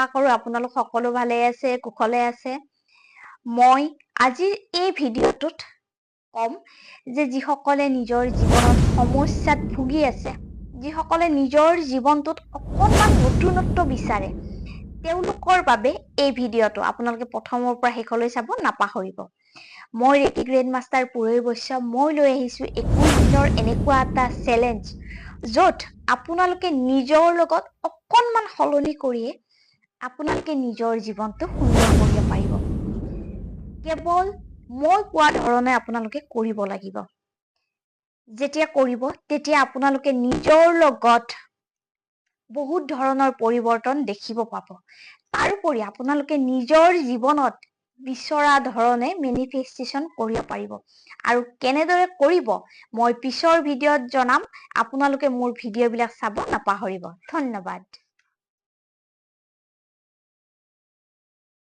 আশা কৰো আপোনালোক সকলো ভালে আছে, কুশলে আছে। মই আজিৰ এই ভিডিঅ'টোত কম যে যিসকলে নিজৰ জীৱনত সমস্যাত ভুগি আছে, যিসকলে নিজৰ জীৱনটোত অকণমান নতুনত্ব বিচাৰে, তেওঁলোকৰ বাবে এই ভিডিঅ'টো আপোনালোকে প্ৰথমৰ পৰা শেষলৈ চাব নাপাহৰিব। মই ৰেকি গ্ৰেণ্ড মাষ্টাৰ পুৰৈ বৈশ্য। মই লৈ আহিছো 21 দিনৰ এনেকুৱা এটা চেলেঞ্জ, য'ত আপোনালোকে নিজৰ লগত অকণমান সলনি কৰিয়ে আপোনালোকে নিজৰ জীৱনটো সুন্দৰ কৰিব পাৰিব। কেৱল মই কোৱা ধৰণে আপোনালোকে কৰিব লাগিব। যেতিয়া কৰিব তেতিয়া আপোনালোকে নিজৰ লগত বহুত ধৰণৰ পৰিৱৰ্তন দেখিব পাব। তাৰোপৰি আপোনালোকে নিজৰ জীৱনত বিচৰা ধৰণে মেনিফেষ্টেশ্যন কৰিব পাৰিব। আৰু কেনেদৰে কৰিব মই পিছৰ ভিডিঅ'ত জনাম। আপোনালোকে মোৰ ভিডিঅ'বিলাক চাব নাপাহৰিব। ধন্যবাদ।